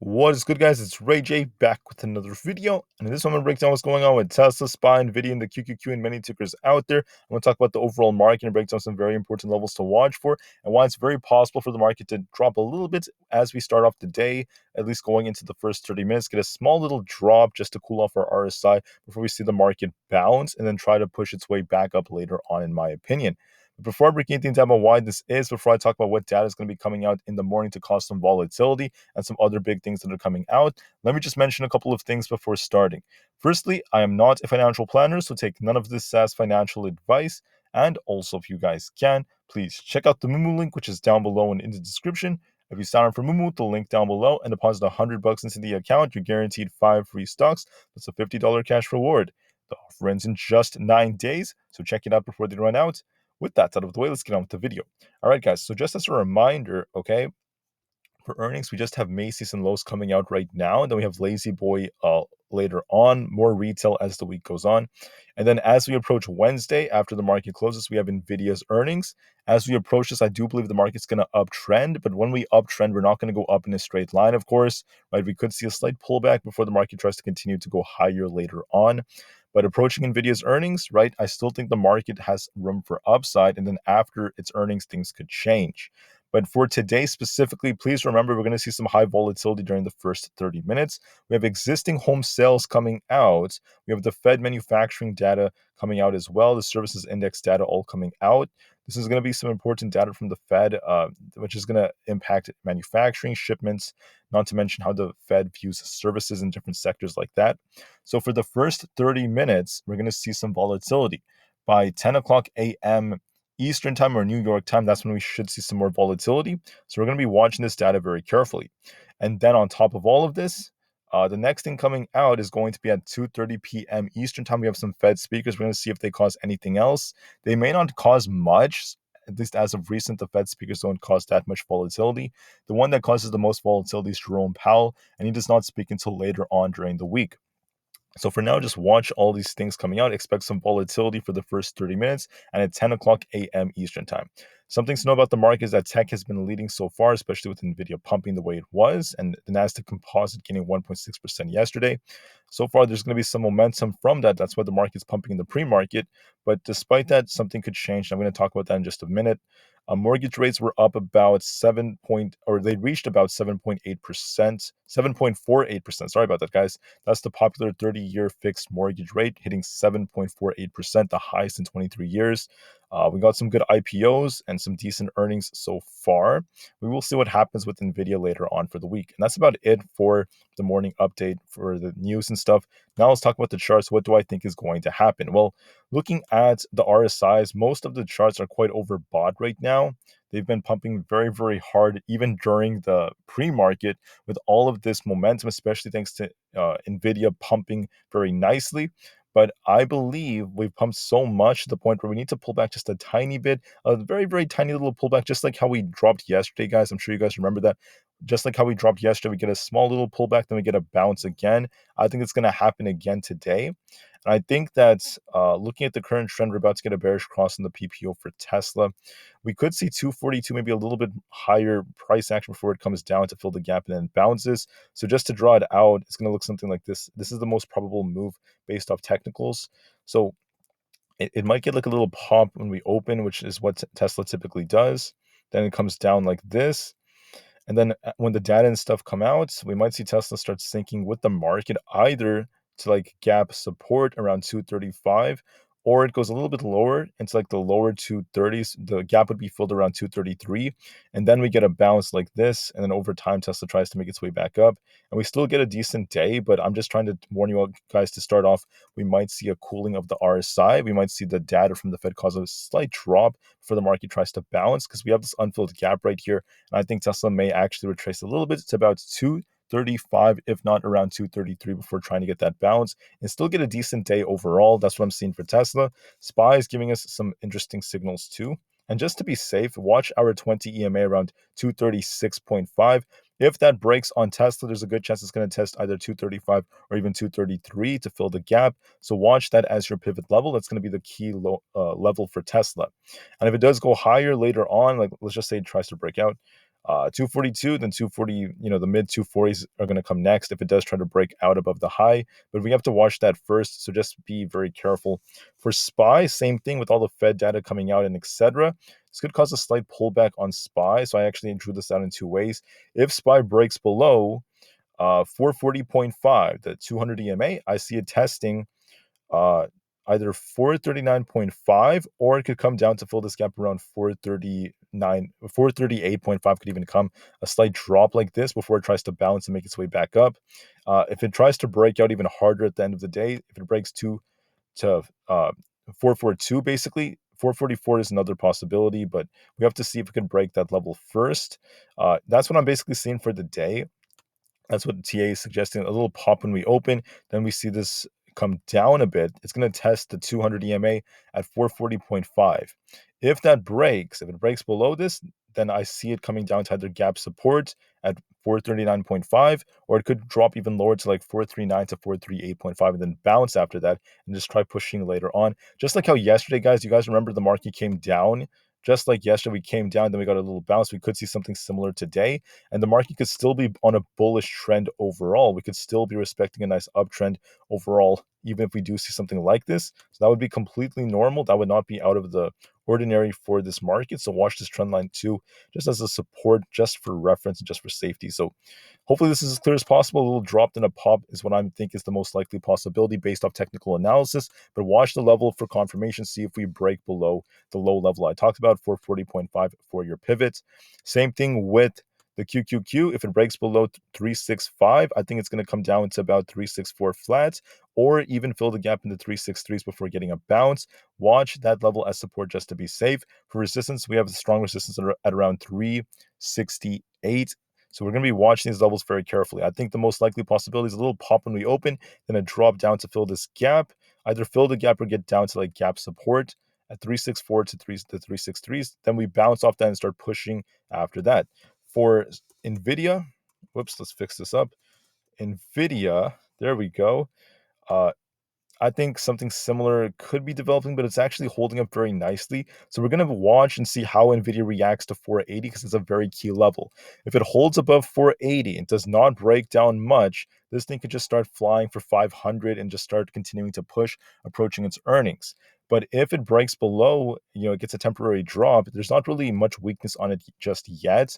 What is good, guys? It's Ray J back with another video, and in this one I'm gonna break down what's going on with Tesla, SPY, Nvda, and the QQQ and many tickers out there. I'm going to talk about the overall market and break down some very important levels to watch for, and why it's very possible for the market to drop a little bit as we start off the day, at least going into the first 30 minutes, get a small little drop just to cool off our RSI before we see the market bounce and then try to push its way back up later on, in my opinion. Before I break anything down about why this is, before I talk about what data is going to be coming out in the morning to cause some volatility and some other big things that are coming out, let me just mention a couple of things before starting. Firstly, I am not a financial planner, so take none of this as financial advice. And also, if you guys can, please check out the Moomoo link, which is down below and in the description. If you sign up for Moomoo, the link down below, and deposit $100 into the account, you're guaranteed 5 free stocks. That's a $50 cash reward. The offer ends in just 9 days, so check it out before they run out. With that out of the way, let's get on with the video. All right, guys, so just as a reminder, okay, for earnings, we just have Macy's and Lowe's coming out right now, and then we have Lazy Boy later on, more retail as the week goes on. And then as we approach Wednesday, after the market closes, we have Nvidia's earnings. As we approach this, I do believe the market's going to uptrend, but when we uptrend, we're not going to go up in a straight line, of course, right? We could see a slight pullback before the market tries to continue to go higher later on. But approaching Nvidia's earnings, right, I still think the market has room for upside, and then after its earnings, things could change. But for today specifically, please remember we're going to see some high volatility during the first 30 minutes. We have existing home sales coming out. We have the Fed manufacturing data coming out as well, the services index data all coming out. This is going to be some important data from the Fed, which is going to impact manufacturing, shipments, not to mention how the Fed views services in different sectors like that. So for the first 30 minutes, we're going to see some volatility. By 10 o'clock a.m. Eastern time or New York time, that's when we should see some more volatility. So we're going to be watching this data very carefully. And then on top of all of this, the next thing coming out is going to be at 2:30 p.m. Eastern time. We have some Fed speakers. We're going to see if they cause anything else. They may not cause much. At least as of recent, the Fed speakers don't cause that much volatility. The one that causes the most volatility is Jerome Powell, and he does not speak until later on during the week. So for now, just watch all these things coming out. Expect some volatility for the first 30 minutes and at 10 o'clock a.m. Eastern time. Something to know about the market is that tech has been leading so far, especially with Nvidia pumping the way it was, and the Nasdaq Composite gaining 1.6% yesterday. So far, there's going to be some momentum from that. That's why the market's pumping in the pre-market. But despite that, something could change. I'm going to talk about that in just a minute. Mortgage rates were up about they reached about 7.8%, 7.48%. Sorry about that, guys. That's the popular 30-year fixed mortgage rate, hitting 7.48%, the highest in 23 years. We got some good IPOs and some decent earnings so far. We will see what happens with Nvidia later on for the week. And that's about it for the morning update for the news and stuff. Now let's talk about the charts. What do I think is going to happen? Well, looking at the RSIs, most of the charts are quite overbought right now. They've been pumping very, very hard, even during the pre-market, with all of this momentum, especially thanks to Nvidia pumping very nicely. But I believe we've pumped so much to the point where we need to pull back just a tiny bit, a very, very tiny little pullback, just like how we dropped yesterday, guys. I'm sure you guys remember that. Just like how we dropped yesterday, we get a small little pullback, then we get a bounce again. I think it's going to happen again today. And I think that looking at the current trend, we're about to get a bearish cross in the PPO for Tesla. We could see 242, maybe a little bit higher price action before it comes down to fill the gap and then bounces. So just to draw it out, it's going to look something like this. This is the most probable move based off technicals. So it might get like a little pop when we open, which is what Tesla typically does. Then it comes down like this. And then when the data and stuff come out, we might see Tesla start sinking with the market, either to like gap support around 235, or it goes a little bit lower into like the lower 230s. The gap would be filled around 233, and then we get a bounce like this, and then over time Tesla tries to make its way back up, and we still get a decent day. But I'm just trying to warn you guys to start off. We might see a cooling of the RSI. We might see the data from the Fed cause a slight drop before the market tries to bounce, because we have this unfilled gap right here, and I think Tesla may actually retrace a little bit to about 235, if not around 233, before trying to get that bounce and still get a decent day overall. That's what I'm seeing for Tesla. SPY is giving us some interesting signals too. And just to be safe, watch our 20 EMA around 236.5. If that breaks on Tesla, there's a good chance it's going to test either 235 or even 233 to fill the gap. So watch that as your pivot level. That's going to be the key level for Tesla. And if it does go higher later on, like let's just say it tries to break out, 242, then 240, the mid 240s are going to come next if it does try to break out above the high. But we have to watch that first, so just be very careful. For SPY, same thing with all the Fed data coming out and etc. This could cause a slight pullback on SPY, so I actually drew this out in two ways. If SPY breaks below 440.5, the 200 EMA, I see it testing uh, either 439.5, or it could come down to fill this gap around 438.5 could even come a slight drop like this before it tries to bounce and make its way back up. If it tries to break out even harder at the end of the day, if it breaks to 442, basically 444 is another possibility, but we have to see if it can break that level first. That's what I'm basically seeing for the day. That's what TA is suggesting. A little pop when we open. Then we see this come down a bit. It's going to test the 200 EMA at 440.5. If that breaks, if it breaks below this, then I see it coming down to either gap support at 439.5, or it could drop even lower to like 439 to 438.5 and then bounce after that and just try pushing later on. Just like how yesterday, guys, you guys remember the market came down? Just like yesterday, we came down, then we got a little bounce. We could see something similar today, and the market could still be on a bullish trend overall. We could still be respecting a nice uptrend overall, even if we do see something like this. So that would be completely normal. That would not be out of the ordinary for this market. So watch this trend line too, just as a support, just for reference and just for safety. So hopefully this is as clear as possible. A little drop in a pop is what I think is the most likely possibility based off technical analysis. But watch the level for confirmation. See if we break below the low level I talked about, 440.5 for your pivots. Same thing with the QQQ. If it breaks below 365, I think it's going to come down to about 364 flats, or even fill the gap into 363s before getting a bounce. Watch that level as support just to be safe. For resistance, we have a strong resistance at around 368. So we're going to be watching these levels very carefully. I think the most likely possibility is a little pop when we open, then a drop down to fill this gap. Either fill the gap or get down to like gap support at 364 to 363s. Then we bounce off that and start pushing after that. For Nvda, whoops, let's fix this up. Nvda, there we go. Uh, I think something similar could be developing, but it's actually holding up very nicely. So we're going to watch and see how Nvidia reacts to 480, because it's a very key level. If it holds above 480 and does not break down much, this thing could just start flying for 500 and just start continuing to push, approaching its earnings. But if it breaks below, it gets a temporary drop, there's not really much weakness on it just yet.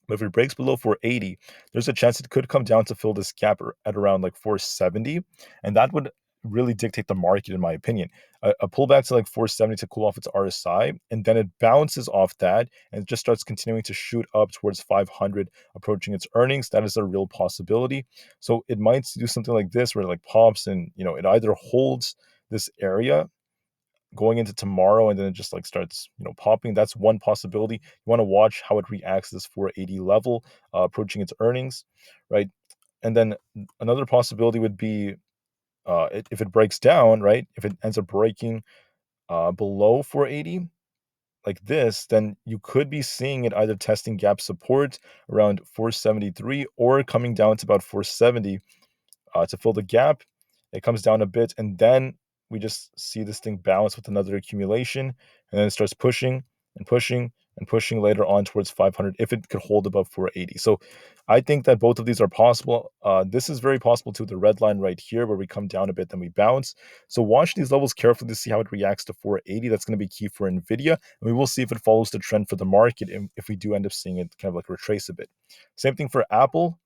But if it breaks below 480, there's a chance it could come down to fill this gap at around like 470. And that would really dictate the market, in my opinion. A pullback to like 470 to cool off its RSI, and then it bounces off that and it just starts continuing to shoot up towards 500, approaching its earnings. That is a real possibility. So it might do something like this where it like pops and, it either holds this area going into tomorrow and then it just like starts popping. That's one possibility. You want to watch how it reacts to this 480 level, approaching its earnings, right? And then another possibility would be if it breaks down, right, if it ends up breaking below 480 like this, then you could be seeing it either testing gap support around 473 or coming down to about 470 to fill the gap. It comes down a bit, and then we just see this thing bounce with another accumulation, and then it starts pushing and pushing and pushing later on towards 500 if it could hold above 480. So I think that both of these are possible. This is very possible too, the red line right here where we come down a bit, then we bounce. So watch these levels carefully to see how it reacts to 480. That's going to be key for Nvidia, and we will see if it follows the trend for the market, if we do end up seeing it kind of like retrace a bit. Same thing for Apple.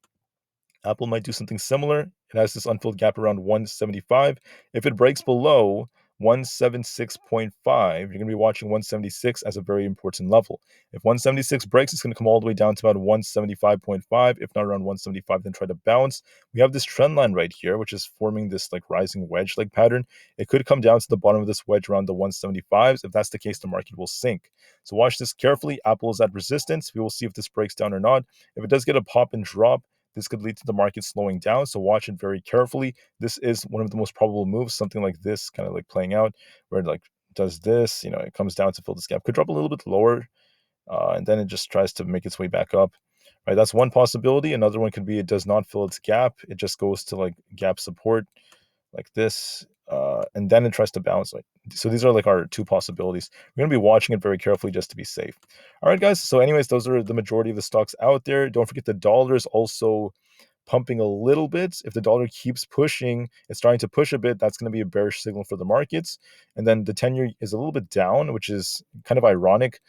Apple might do something similar. It has this unfilled gap around 175. If it breaks below 176.5, you're going to be watching 176 as a very important level. If 176 breaks, it's going to come all the way down to about 175.5, if not around 175, then try to bounce. We have this trend line right here, which is forming this like rising wedge-like pattern. It could come down to the bottom of this wedge around the 175s. If that's the case, the market will sink. So watch this carefully. Apple is at resistance. We will see if this breaks down or not. If it does get a pop and drop, this could lead to the market slowing down, so watch it very carefully. This is one of the most probable moves, something like this kind of like playing out, where it like does this, it comes down to fill this gap. Could drop a little bit lower, and then it just tries to make its way back up. Right, that's one possibility. Another one could be it does not fill its gap. It just goes to like gap support like this. and then it tries to bounce. Like, so these are like our two possibilities. We're gonna be watching it very carefully just to be safe. All right, guys. So, anyways, those are the majority of the stocks out there. Don't forget the dollar is also pumping a little bit. If the dollar keeps pushing, it's starting to push a bit, that's going to be a bearish signal for the markets. And then the 10-year is a little bit down, which is kind of ironic.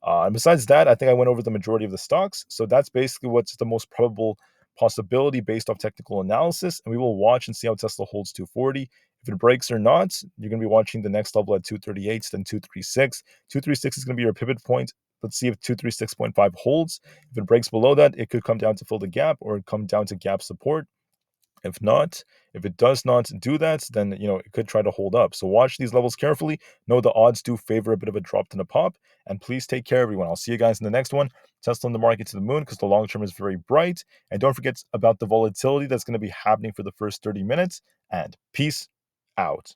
And besides that, I think I went over the majority of the stocks. So that's basically what's the most probable possibility based off technical analysis. And we will watch and see how Tesla holds 240. If it breaks or not, you're going to be watching the next level at 238, then 236. 236 is going to be your pivot point. Let's see if 236.5 holds. If it breaks below that, it could come down to fill the gap or come down to gap support. If not, if it does not do that, then it could try to hold up. So watch these levels carefully. Know the odds do favor a bit of a drop than a pop. And please take care, everyone. I'll see you guys in the next one. Tesla in the market to the moon because the long term is very bright. And don't forget about the volatility that's going to be happening for the first 30 minutes. And peace out.